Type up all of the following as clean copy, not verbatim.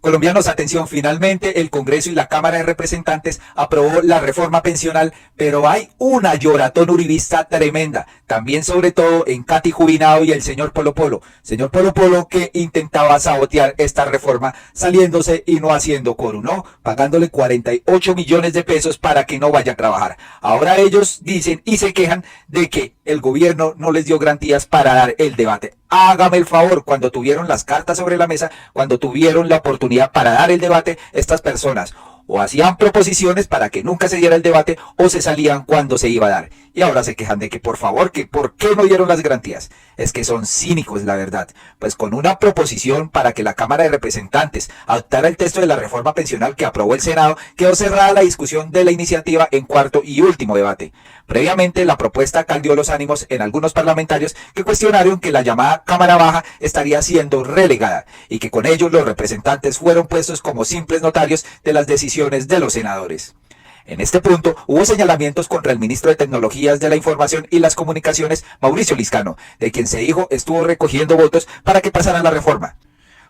Colombianos, atención, finalmente el Congreso y la Cámara de Representantes aprobó la reforma pensional, pero hay una lloratón uribista tremenda, también sobre todo en Katy Jubinado y el señor Polo Polo. Señor Polo Polo que intentaba sabotear esta reforma saliéndose y no haciendo quórum, ¿no? Pagándole 48 millones de pesos para que no vaya a trabajar. Ahora ellos dicen y se quejan de que el gobierno no les dio garantías para dar el debate. Hágame el favor, cuando tuvieron las cartas sobre la mesa, cuando tuvieron la oportunidad para dar el debate, estas personas o hacían proposiciones para que nunca se diera el debate o se salían cuando se iba a dar. Y ahora se quejan de que por favor, que por qué no dieron las garantías. Es que son cínicos, la verdad. Pues con una proposición para que la Cámara de Representantes adoptara el texto de la reforma pensional que aprobó el Senado, quedó cerrada la discusión de la iniciativa en cuarto y último debate. Previamente, la propuesta caldeó los ánimos en algunos parlamentarios que cuestionaron que la llamada Cámara Baja estaría siendo relegada y que con ello los representantes fueron puestos como simples notarios de las decisiones de los senadores. En este punto hubo señalamientos contra el ministro de Tecnologías de la Información y las Comunicaciones, Mauricio Liscano, de quien se dijo estuvo recogiendo votos para que pasara la reforma.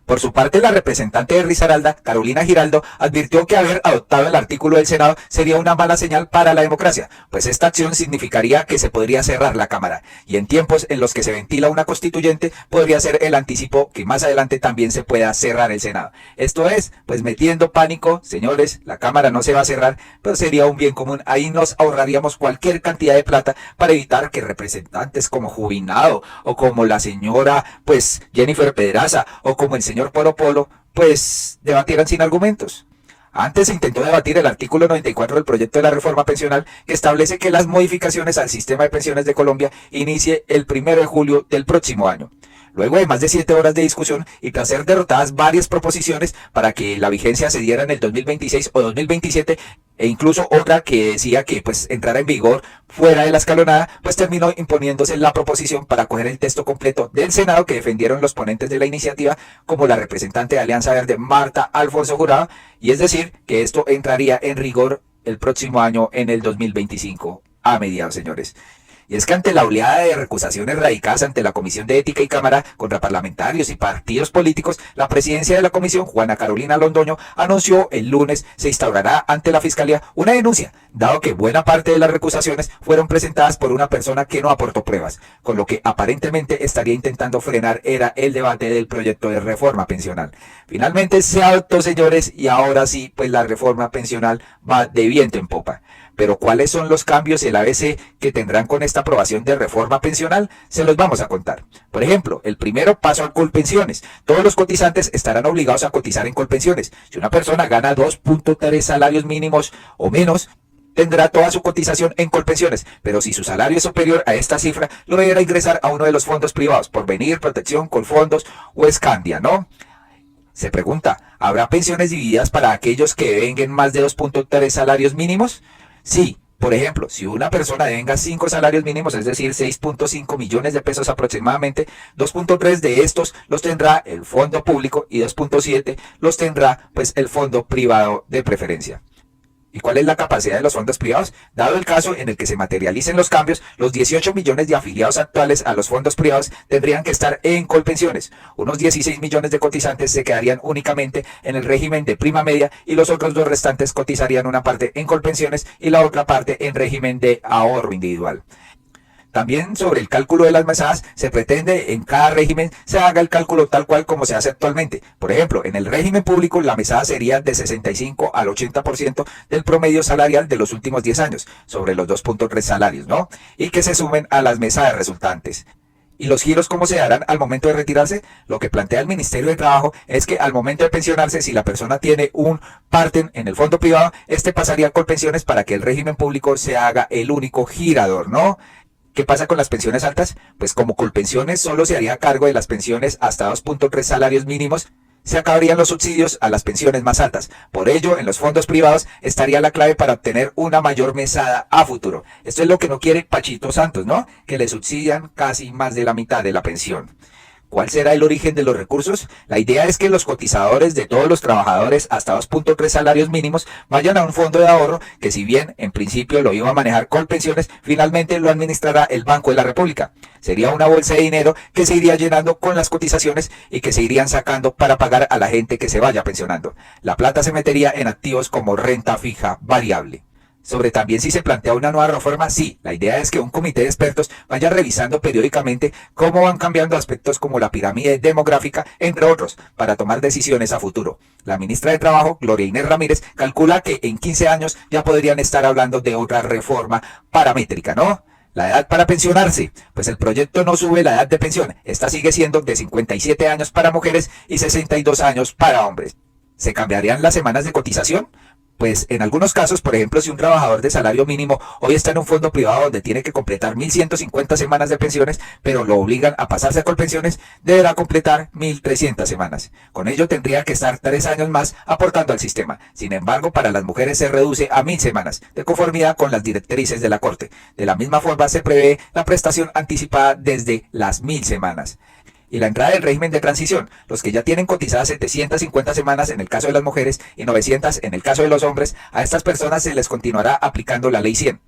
Por su parte, la representante de Risaralda, Carolina Giraldo, advirtió que haber adoptado el artículo del Senado sería una mala señal para la democracia, pues esta acción significaría que se podría cerrar la Cámara, y en tiempos en los que se ventila una constituyente, podría ser el anticipo que más adelante también se pueda cerrar el Senado. Esto es, pues metiendo pánico, señores, la Cámara no se va a cerrar, pero sería un bien común, ahí nos ahorraríamos cualquier cantidad de plata para evitar que representantes como Jubinado, o como la señora, pues, Jennifer Pedraza, o como el señor Polo Polo, pues debatieran sin argumentos. Antes se intentó debatir el artículo 94 del proyecto de la reforma pensional que establece que las modificaciones al sistema de pensiones de Colombia inicie el 1 de julio del próximo año. Luego de más de 7 horas de discusión y tras ser derrotadas varias proposiciones para que la vigencia se diera en el 2026 o 2027, e incluso otra que decía que pues entrara en vigor fuera de la escalonada, pues terminó imponiéndose la proposición para coger el texto completo del Senado que defendieron los ponentes de la iniciativa, como la representante de Alianza Verde, Marta Alfonso Jurado, y es decir, que esto entraría en rigor el próximo año en el 2025 a mediados, señores. Y es que ante la oleada de recusaciones radicadas ante la Comisión de Ética y Cámara contra parlamentarios y partidos políticos, la presidencia de la comisión, Juana Carolina Londoño, anunció el lunes se instaurará ante la Fiscalía una denuncia, dado que buena parte de las recusaciones fueron presentadas por una persona que no aportó pruebas, con lo que aparentemente estaría intentando frenar era el debate del proyecto de reforma pensional. Finalmente se adoptó, señores, y ahora sí, pues la reforma pensional va de viento en popa. Pero ¿cuáles son los cambios y el ABC que tendrán con esta aprobación de reforma pensional? Se los vamos a contar. Por ejemplo, el primero, paso a Colpensiones. Todos los cotizantes estarán obligados a cotizar en Colpensiones. Si una persona gana 2.3 salarios mínimos o menos, tendrá toda su cotización en Colpensiones, pero si su salario es superior a esta cifra, lo deberá ingresar a uno de los fondos privados, Porvenir, Protección, Colfondos o Escandia, ¿no? Se pregunta, ¿habrá pensiones divididas para aquellos que devenguen más de 2.3 salarios mínimos? Sí, por ejemplo, si una persona devenga 5 salarios mínimos, es decir, 6.5 millones de pesos aproximadamente, 2.3 de estos los tendrá el fondo público y 2.7 los tendrá pues el fondo privado de preferencia. ¿Y cuál es la capacidad de los fondos privados? Dado el caso en el que se materialicen los cambios, los 18 millones de afiliados actuales a los fondos privados tendrían que estar en Colpensiones. Unos 16 millones de cotizantes se quedarían únicamente en el régimen de prima media y los otros dos restantes cotizarían una parte en Colpensiones y la otra parte en régimen de ahorro individual. También sobre el cálculo de las mesadas, se pretende en cada régimen se haga el cálculo tal cual como se hace actualmente. Por ejemplo, en el régimen público la mesada sería de 65 al 80% del promedio salarial de los últimos 10 años, sobre los 2.3 salarios, ¿no? Y que se sumen a las mesadas resultantes. ¿Y los giros cómo se darán al momento de retirarse? Lo que plantea el Ministerio de Trabajo es que al momento de pensionarse, si la persona tiene un parte en el fondo privado, este pasaría a Colpensiones para que el régimen público se haga el único girador, ¿no? ¿Qué pasa con las pensiones altas? Pues como Colpensiones solo se haría cargo de las pensiones hasta 2.3 salarios mínimos, se acabarían los subsidios a las pensiones más altas. Por ello, en los fondos privados estaría la clave para obtener una mayor mesada a futuro. Esto es lo que no quiere Pachito Santos, ¿no? Que le subsidian casi más de la mitad de la pensión. ¿Cuál será el origen de los recursos? La idea es que los cotizadores de todos los trabajadores hasta 2.3 salarios mínimos vayan a un fondo de ahorro que, si bien en principio lo iba a manejar Colpensiones, finalmente lo administrará el Banco de la República. Sería una bolsa de dinero que se iría llenando con las cotizaciones y que se irían sacando para pagar a la gente que se vaya pensionando. La plata se metería en activos como renta fija variable. Sobre también si se plantea una nueva reforma, sí, la idea es que un comité de expertos vaya revisando periódicamente cómo van cambiando aspectos como la pirámide demográfica, entre otros, para tomar decisiones a futuro. La ministra de Trabajo, Gloria Inés Ramírez, calcula que en 15 años ya podrían estar hablando de otra reforma paramétrica, ¿no? La edad para pensionarse, pues el proyecto no sube la edad de pensión, esta sigue siendo de 57 años para mujeres y 62 años para hombres. ¿Se cambiarían las semanas de cotización? Pues en algunos casos, por ejemplo, si un trabajador de salario mínimo hoy está en un fondo privado donde tiene que completar 1.150 semanas de pensiones, pero lo obligan a pasarse a Colpensiones, deberá completar 1.300 semanas. Con ello tendría que estar 3 años más aportando al sistema. Sin embargo, para las mujeres se reduce a 1.000 semanas, de conformidad con las directrices de la Corte. De la misma forma se prevé la prestación anticipada desde las 1.000 semanas. Y la entrada del régimen de transición, los que ya tienen cotizadas 750 semanas en el caso de las mujeres y 900 en el caso de los hombres, a estas personas se les continuará aplicando la ley 100.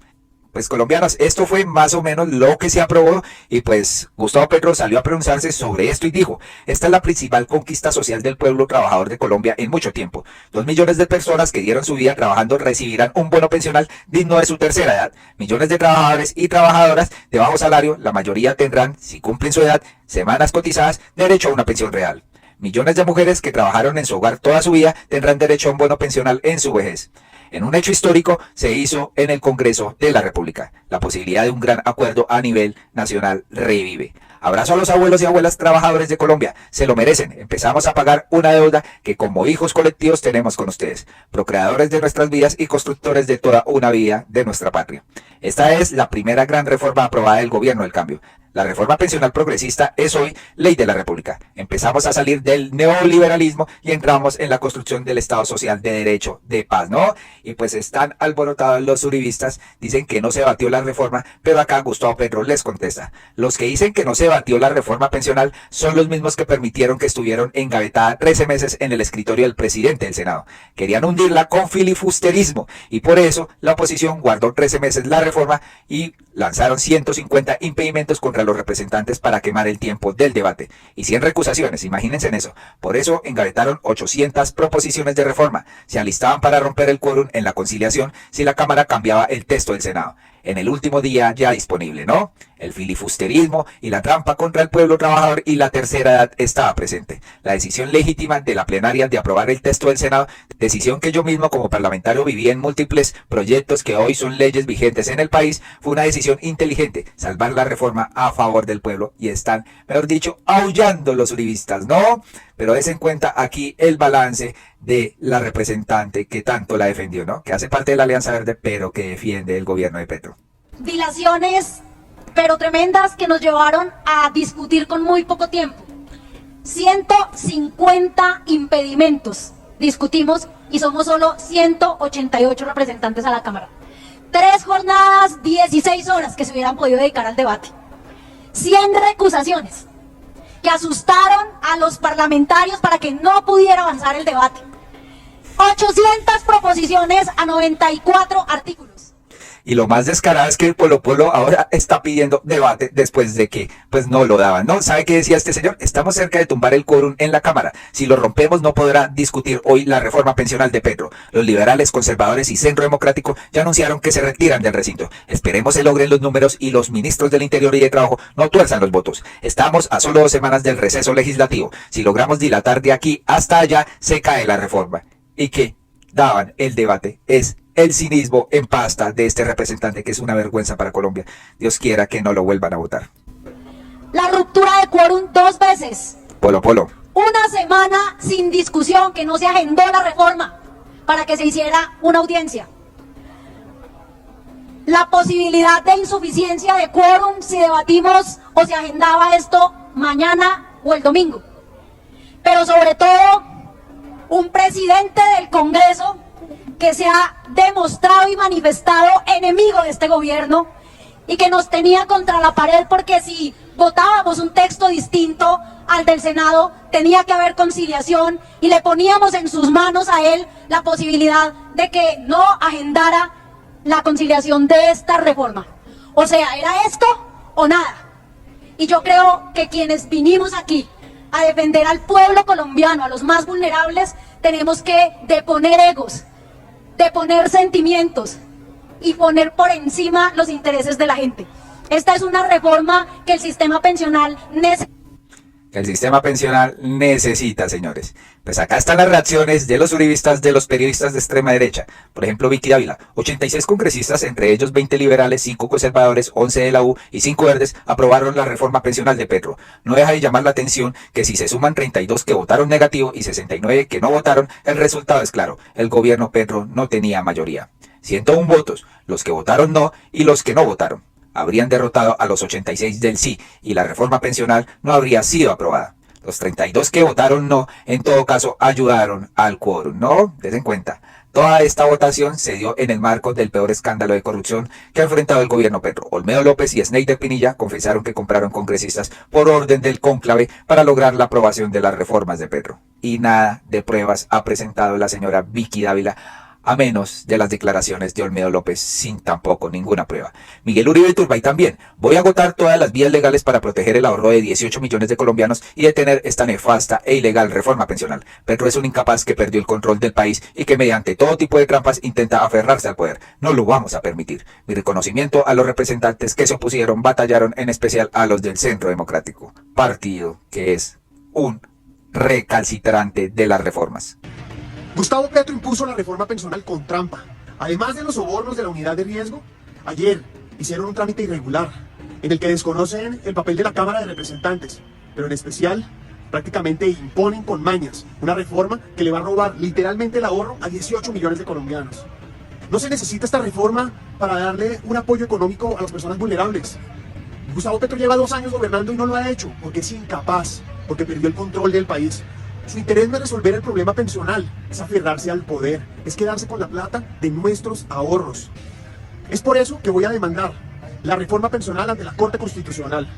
Pues colombianos, esto fue más o menos lo que se aprobó y pues Gustavo Petro salió a pronunciarse sobre esto y dijo: esta es la principal conquista social del pueblo trabajador de Colombia en mucho tiempo. 2 millones de personas que dieron su vida trabajando recibirán un bono pensional digno de su tercera edad. Millones de trabajadores y trabajadoras de bajo salario, la mayoría tendrán, si cumplen su edad, semanas cotizadas, derecho a una pensión real. Millones de mujeres que trabajaron en su hogar toda su vida tendrán derecho a un bono pensional en su vejez. En un hecho histórico se hizo en el Congreso de la República. La posibilidad de un gran acuerdo a nivel nacional revive. Abrazo a los abuelos y abuelas trabajadores de Colombia. Se lo merecen. Empezamos a pagar una deuda que como hijos colectivos tenemos con ustedes, procreadores de nuestras vidas y constructores de toda una vida de nuestra patria. Esta es la primera gran reforma aprobada del Gobierno del Cambio. La reforma pensional progresista es hoy ley de la República. Empezamos a salir del neoliberalismo y entramos en la construcción del Estado social de derecho, de paz, ¿no? Y pues están alborotados los uribistas, dicen que no se batió la reforma, pero acá Gustavo Petro les contesta: los que dicen que no se batió la reforma pensional son los mismos que permitieron que estuvieron engavetada 13 meses en el escritorio del presidente del Senado. Querían hundirla con filibusterismo y por eso la oposición guardó 13 meses la reforma y lanzaron 150 impedimentos contra los representantes para quemar el tiempo del debate y 100 recusaciones, imagínense en eso. Por eso engavetaron 800 proposiciones de reforma. Se alistaban para romper el quórum en la conciliación si la Cámara cambiaba el texto del Senado. En el último día ya disponible, ¿no? El filibusterismo y la trampa contra el pueblo trabajador y la tercera edad estaba presente. La decisión legítima de la plenaria de aprobar el texto del Senado, decisión que yo mismo como parlamentario viví en múltiples proyectos que hoy son leyes vigentes en el país, fue una decisión inteligente, salvar la reforma a favor del pueblo, y están, mejor dicho, aullando los uribistas, ¿no? Pero des en cuenta aquí el balance de la representante que tanto la defendió, ¿no? Que hace parte de la Alianza Verde, pero que defiende el gobierno de Petro. Dilaciones, pero tremendas, que nos llevaron a discutir con muy poco tiempo. 150 impedimentos discutimos y somos solo 188 representantes a la Cámara. 3 jornadas, 16 horas que se hubieran podido dedicar al debate. 100 recusaciones que asustaron a los parlamentarios para que no pudiera avanzar el debate. 800 proposiciones a 94 artículos. Y lo más descarado es que el Polo Polo ahora está pidiendo debate después de que pues no lo daban, ¿no? ¿Sabe qué decía este señor? Estamos cerca de tumbar el quórum en la Cámara. Si lo rompemos no podrá discutir hoy la reforma pensional de Petro. Los liberales, conservadores y Centro Democrático ya anunciaron que se retiran del recinto. Esperemos se logren los números y los ministros del Interior y de Trabajo no tuerzan los votos. Estamos a solo 2 semanas del receso legislativo. Si logramos dilatar de aquí hasta allá, se cae la reforma. Y que daban el debate es el cinismo en pasta de este representante, que es una vergüenza para Colombia. Dios quiera que no lo vuelvan a votar. La ruptura de quórum 2 veces. Polo Polo. Una semana sin discusión, que no se agendó la reforma para que se hiciera una audiencia. La posibilidad de insuficiencia de quórum si debatimos o se agendaba esto mañana o el domingo. Pero sobre todo, un presidente del Congreso que se ha demostrado y manifestado enemigo de este gobierno y que nos tenía contra la pared porque si votábamos un texto distinto al del Senado, tenía que haber conciliación y le poníamos en sus manos a él la posibilidad de que no agendara la conciliación de esta reforma. O sea, era esto o nada. Y yo creo que quienes vinimos aquí a defender al pueblo colombiano, a los más vulnerables, tenemos que deponer egos, deponer sentimientos y poner por encima los intereses de la gente. Esta es una reforma que el sistema pensional necesita. El sistema pensional necesita, señores. Pues acá están las reacciones de los uribistas, de los periodistas de extrema derecha. Por ejemplo, Vicky Dávila. 86 congresistas, entre ellos 20 liberales, 5 conservadores, 11 de la U y 5 verdes, aprobaron la reforma pensional de Petro. No deja de llamar la atención que si se suman 32 que votaron negativo y 69 que no votaron, el resultado es claro. El gobierno Petro no tenía mayoría. 101 votos, los que votaron no y los que no votaron habrían derrotado a los 86 del sí y la reforma pensional no habría sido aprobada. Los 32 que votaron no, en todo caso, ayudaron al quórum, ¿no? Des en cuenta. Toda esta votación se dio en el marco del peor escándalo de corrupción que ha enfrentado el gobierno Petro. Olmedo López y Sneider Pinilla confesaron que compraron congresistas por orden del cónclave para lograr la aprobación de las reformas de Petro. Y nada de pruebas ha presentado la señora Vicky Dávila, a menos de las declaraciones de Olmedo López sin tampoco ninguna prueba. Miguel Uribe Iturbay también. Voy a agotar todas las vías legales para proteger el ahorro de 18 millones de colombianos y detener esta nefasta e ilegal reforma pensional. Petro es un incapaz que perdió el control del país y que mediante todo tipo de trampas intenta aferrarse al poder. No lo vamos a permitir. Mi reconocimiento a los representantes que se opusieron, batallaron, en especial a los del Centro Democrático, partido que es un recalcitrante de las reformas. Gustavo Petro impuso la reforma pensional con trampa. Además de los sobornos de la unidad de riesgo, ayer hicieron un trámite irregular en el que desconocen el papel de la Cámara de Representantes, pero en especial prácticamente imponen con mañas una reforma que le va a robar literalmente el ahorro a 18 millones de colombianos. No se necesita esta reforma para darle un apoyo económico a las personas vulnerables. Gustavo Petro lleva 2 años gobernando y no lo ha hecho porque es incapaz, porque perdió el control del país. Su interés no es resolver el problema pensional, es aferrarse al poder, es quedarse con la plata de nuestros ahorros. Es por eso que voy a demandar la reforma pensional ante la Corte Constitucional.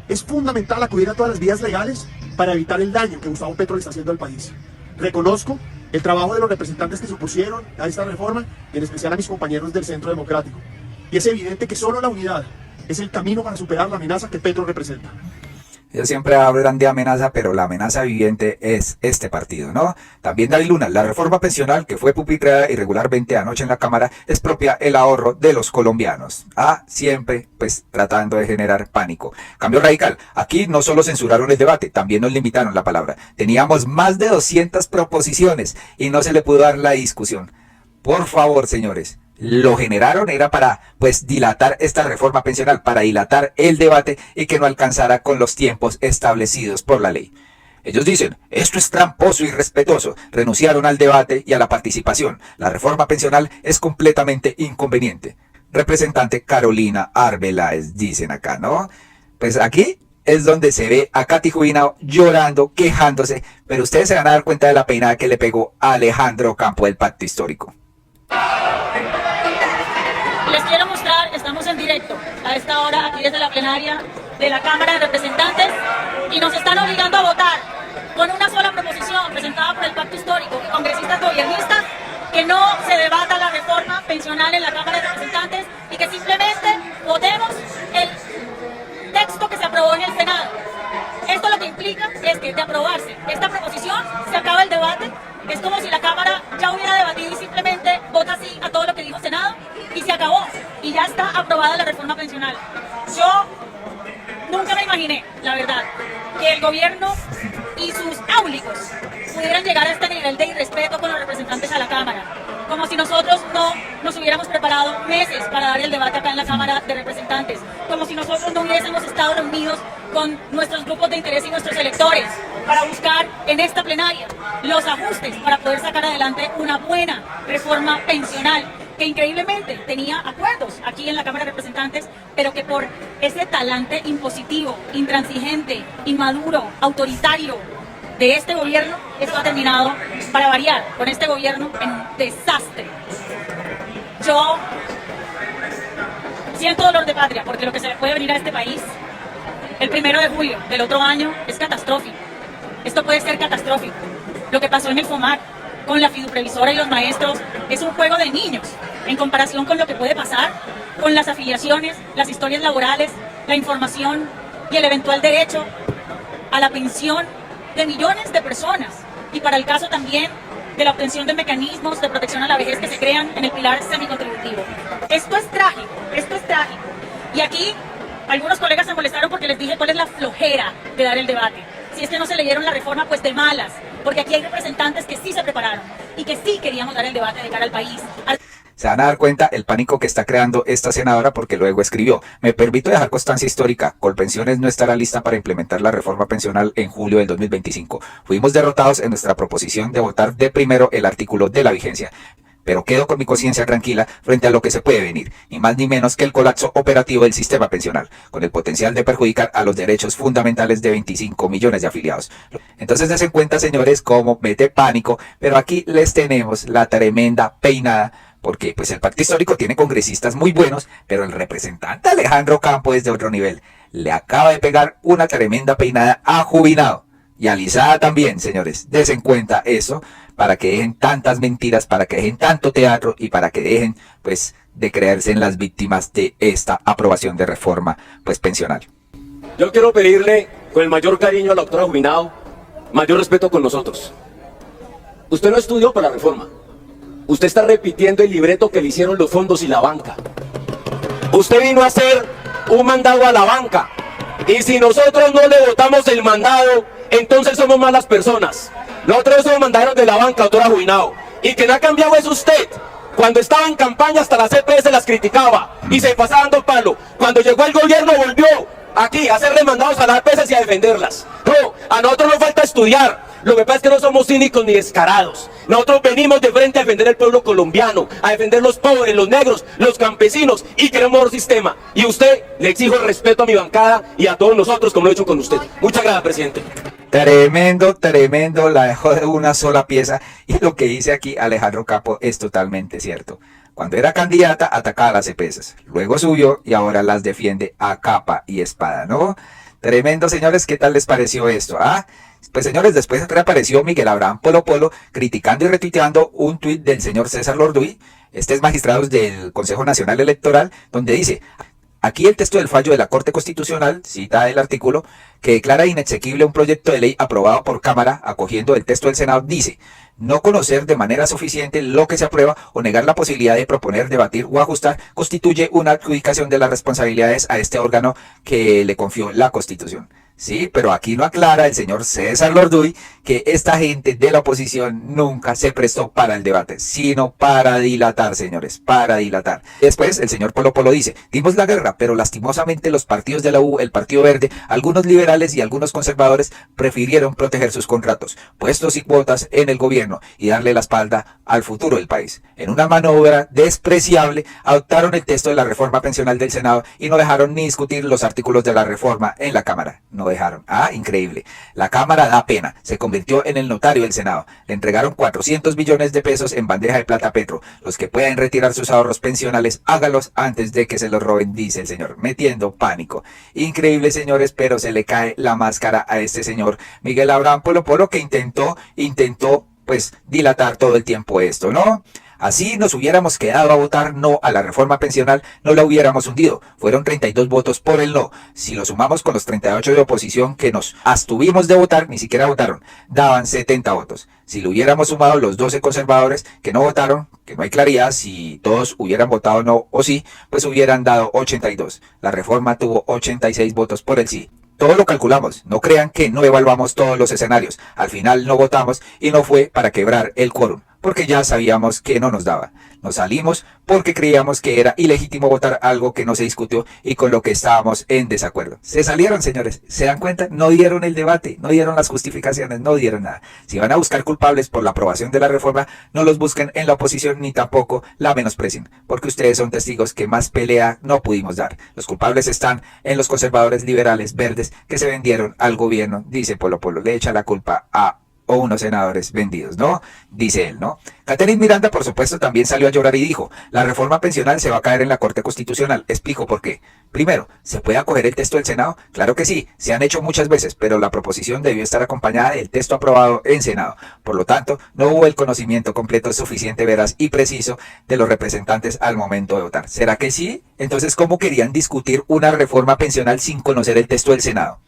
Es fundamental acudir a todas las vías legales para evitar el daño que Gustavo Petro le está haciendo al país. Reconozco el trabajo de los representantes que se opusieron a esta reforma, y en especial a mis compañeros del Centro Democrático. Y es evidente que solo la unidad es el camino para superar la amenaza que Petro representa. Ellos siempre hablan de amenaza, pero la amenaza viviente es este partido, ¿no? También David Luna, la reforma pensional que fue pupitrada irregularmente anoche en la Cámara expropia el ahorro de los colombianos. Siempre pues tratando de generar pánico. Cambio radical, aquí no solo censuraron el debate, también nos limitaron la palabra. Teníamos más de 200 proposiciones y no se le pudo dar la discusión. Por favor, señores. Lo generaron era para pues dilatar esta reforma pensional, para dilatar el debate y que no alcanzara con los tiempos establecidos por la ley. Ellos dicen, esto es tramposo y irrespetuoso, renunciaron al debate y a la participación. La reforma pensional es completamente inconveniente. Representante Carolina Arbeláez, dicen acá, ¿no? Pues aquí es donde se ve a Katy Jubinao llorando, quejándose, pero ustedes se van a dar cuenta de la peinada que le pegó a Alejandro Campo del Pacto Histórico. Les quiero mostrar, estamos en directo a esta hora aquí desde la plenaria de la Cámara de Representantes y nos están obligando a votar con una sola proposición presentada por el Pacto Histórico y congresistas gobiernistas, que no se debata la reforma pensional en la Cámara de Representantes y que simplemente votemos el texto que se aprobó en el Senado. Esto lo que implica es que de aprobarse esta proposición se acaba el debate. Es como si la Cámara ya hubiera debatido y simplemente vota sí a todo lo que dijo el Senado y se acabó. Y ya está aprobada la reforma pensional. Yo nunca me imaginé, la verdad, que el gobierno y sus áulicos pudieran llegar a este nivel de irrespeto con los representantes a la Cámara. Como si nosotros no nos hubiéramos preparado meses para dar el debate acá en la Cámara de Representantes. Como si nosotros no hubiésemos estado reunidos con nuestros grupos de interés y nuestros electores para buscar en esta plenaria los ajustes para poder sacar adelante una buena reforma pensional que increíblemente tenía acuerdos aquí en la Cámara de Representantes, pero que por ese talante impositivo, intransigente, inmaduro, autoritario de este gobierno, esto ha terminado, para variar, con este gobierno en un desastre. Yo Siento dolor de patria porque lo que se le puede venir a este país el 1 de julio del otro año es catastrófico. Esto puede ser catastrófico. Lo que pasó en el FOMAC con la fiduprevisora y los maestros es un juego de niños en comparación con lo que puede pasar con las afiliaciones, las historias laborales, la información y el eventual derecho a la pensión de millones de personas. Y para el caso también de la obtención de mecanismos de protección a la vejez que se crean en el pilar semicontributivo. Esto es trágico, esto es trágico. Y aquí algunos colegas se molestaron porque les dije cuál es la flojera de dar el debate. Si es que no se leyeron la reforma, pues de malas, porque aquí hay representantes que sí se prepararon y que sí queríamos dar el debate de cara al país. Se van a dar cuenta el pánico que está creando esta senadora porque luego escribió: me permito dejar constancia histórica, Colpensiones no estará lista para implementar la reforma pensional en julio del 2025. Fuimos derrotados en nuestra proposición de votar de primero el artículo de la vigencia. Pero quedo con mi conciencia tranquila frente a lo que se puede venir, ni más ni menos que el colapso operativo del sistema pensional, con el potencial de perjudicar a los derechos fundamentales de 25 millones de afiliados. Entonces dense cuenta, señores, cómo mete pánico, pero aquí les tenemos la tremenda peinada, porque pues el pacto histórico tiene congresistas muy buenos, pero el representante Alejandro Campo es de otro nivel. Le acaba de pegar una tremenda peinada a Jubinado. Y a Lizada también, señores. Desen cuenta eso, para que dejen tantas mentiras, para que dejen tanto teatro y para que dejen, pues, de creerse en las víctimas de esta aprobación de reforma, pues, pensional. Yo quiero pedirle, con el mayor cariño a la doctora Jubinado, mayor respeto con nosotros. Usted no estudió para la reforma. Usted está repitiendo el libreto que le hicieron los fondos y la banca. Usted vino a hacer un mandado a la banca. Y si nosotros no le votamos el mandado, entonces somos malas personas. Nosotros somos mandados de la banca, doctora Jubinado. Y quien ha cambiado es usted. Cuando estaba en campaña hasta la CPS las criticaba y se pasaba dando palo. Cuando llegó el gobierno volvió aquí a hacerle mandados a las EPS y a defenderlas. No, a nosotros nos falta estudiar. Lo que pasa es que no somos cínicos ni descarados. Nosotros venimos de frente a defender el pueblo colombiano, a defender los pobres, los negros, los campesinos y queremos un sistema. Y usted, le exijo el respeto a mi bancada y a todos nosotros como lo he hecho con usted. Muchas gracias, presidente. Tremendo, tremendo, la dejó de una sola pieza y lo que dice aquí Alejandro Campo es totalmente cierto. Cuando era candidata atacaba a las EPS, luego subió y ahora las defiende a capa y espada, ¿no? Tremendo, señores, ¿qué tal les pareció esto? Pues señores, después reapareció Miguel Abraham Polo Polo criticando y retuiteando un tuit del señor César Lorduy, este es magistrado del Consejo Nacional Electoral, donde dice: aquí el texto del fallo de la Corte Constitucional, cita el artículo, que declara inexequible un proyecto de ley aprobado por Cámara, acogiendo el texto del Senado, dice: no conocer de manera suficiente lo que se aprueba o negar la posibilidad de proponer, debatir o ajustar constituye una adjudicación de las responsabilidades a este órgano que le confió la Constitución. Sí, pero aquí no aclara el señor César Lorduy que esta gente de la oposición nunca se prestó para el debate, sino para dilatar, señores, para dilatar. Después el señor Polo Polo dice: dimos la guerra, pero lastimosamente los partidos de la U, el Partido Verde, algunos liberales y algunos conservadores prefirieron proteger sus contratos, puestos y cuotas en el gobierno y darle la espalda al futuro del país. En una maniobra despreciable, adoptaron el texto de la reforma pensional del Senado y no dejaron ni discutir los artículos de la reforma en la Cámara. No dejaron. Increíble. La Cámara da pena. Se convirtió en el notario del Senado. Le entregaron 400 millones de pesos en bandeja de plata a Petro. Los que puedan retirar sus ahorros pensionales, hágalos antes de que se los roben, dice el señor, metiendo pánico. Increíble, señores, pero se le cae la máscara a este señor Miguel Abraham Polo Polo, que intentó, pues, dilatar todo el tiempo esto, ¿no? Así nos hubiéramos quedado a votar no a la reforma pensional, no la hubiéramos hundido. Fueron 32 votos por el no. Si lo sumamos con los 38 de oposición que nos abstuvimos de votar, ni siquiera votaron, daban 70 votos. Si lo hubiéramos sumado los 12 conservadores que no votaron, que no hay claridad si todos hubieran votado no o sí, pues hubieran dado 82. La reforma tuvo 86 votos por el sí. Todo lo calculamos, no crean que no evaluamos todos los escenarios. Al final no votamos y no fue para quebrar el quórum, porque ya sabíamos que no nos daba. Nos salimos porque creíamos que era ilegítimo votar algo que no se discutió y con lo que estábamos en desacuerdo. Se salieron, señores, ¿se dan cuenta? No dieron el debate, no dieron las justificaciones, no dieron nada. Si van a buscar culpables por la aprobación de la reforma, no los busquen en la oposición ni tampoco la menosprecien, porque ustedes son testigos que más pelea no pudimos dar. Los culpables están en los conservadores liberales verdes que se vendieron al gobierno, dice Polo Polo, le echa la culpa a o unos senadores vendidos, ¿no? Dice él, ¿no? Catherine Miranda, por supuesto, también salió a llorar y dijo, la reforma pensional se va a caer en la Corte Constitucional. Explico por qué. Primero, ¿se puede acoger el texto del Senado? Claro que sí, se han hecho muchas veces, pero la proposición debió estar acompañada del texto aprobado en Senado. Por lo tanto, no hubo el conocimiento completo, suficiente, veraz y preciso de los representantes al momento de votar. ¿Será que sí? Entonces, ¿cómo querían discutir una reforma pensional sin conocer el texto del Senado?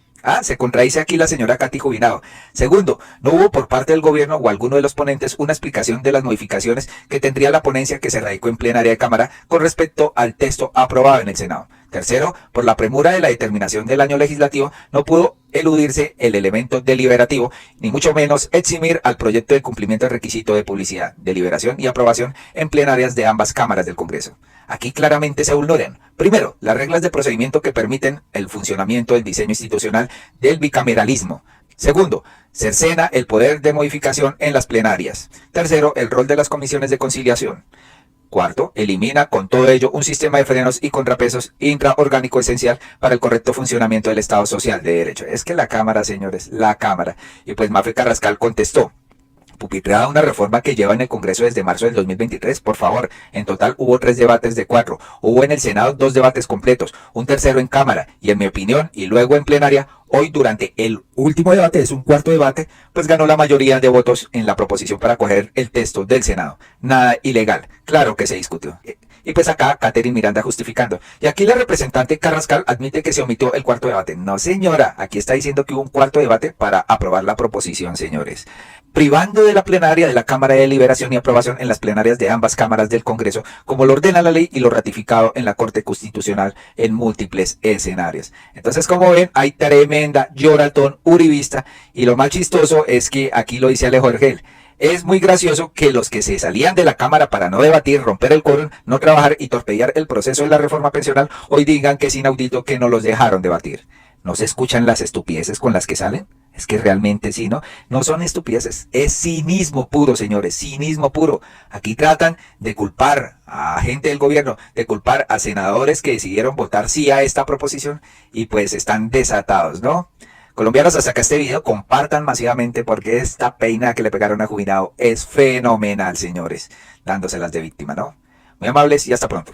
Se contradice aquí la señora Katy Jubinado. Segundo, no hubo por parte del gobierno o alguno de los ponentes una explicación de las modificaciones que tendría la ponencia que se radicó en plenaria de Cámara con respecto al texto aprobado en el Senado. Tercero, por la premura de la determinación del año legislativo, no pudo eludirse el elemento deliberativo, ni mucho menos eximir al proyecto de cumplimiento del requisito de publicidad, deliberación y aprobación en plenarias de ambas cámaras del Congreso. Aquí claramente se vulneran, primero, las reglas de procedimiento que permiten el funcionamiento del diseño institucional del bicameralismo. Segundo, cercena el poder de modificación en las plenarias. Tercero, el rol de las comisiones de conciliación. Cuarto, elimina con todo ello un sistema de frenos y contrapesos intraorgánico esencial para el correcto funcionamiento del Estado Social de Derecho. Es que la Cámara, señores, la Cámara. Y pues Mafe Carrascal contestó. Pupitreada una reforma que lleva en el Congreso desde marzo del 2023, por favor. En total hubo 3 debates de 4. Hubo en el Senado 2 debates completos, un tercero en Cámara y en mi opinión, y luego en plenaria, hoy durante el último debate, es un cuarto debate, pues ganó la mayoría de votos en la proposición para acoger el texto del Senado. Nada ilegal, claro que se discutió. Y pues acá Catherine Miranda justificando. Y aquí la representante Carrascal admite que se omitió el cuarto debate. No señora, aquí está diciendo que hubo un cuarto debate para aprobar la proposición, señores. Privando de la plenaria de la Cámara de Deliberación y Aprobación en las plenarias de ambas cámaras del Congreso, como lo ordena la ley y lo ratificado en la Corte Constitucional en múltiples escenarios. Entonces, como ven, hay tremenda lloratón uribista, y lo más chistoso es que aquí lo dice Alejo Orgel. Es muy gracioso que los que se salían de la Cámara para no debatir, romper el quórum, no trabajar y torpedear el proceso de la reforma pensional, hoy digan que es inaudito que no los dejaron debatir. ¿No se escuchan las estupideces con las que salen? Es que realmente sí, ¿no? No son estupideces, es cinismo puro, señores, cinismo puro. Aquí tratan de culpar a gente del gobierno, de culpar a senadores que decidieron votar sí a esta proposición y pues están desatados, ¿no? Colombianos, hasta acá este video, compartan masivamente porque esta peina que le pegaron a Jubinado es fenomenal, señores, dándoselas de víctima, ¿no? Muy amables y hasta pronto.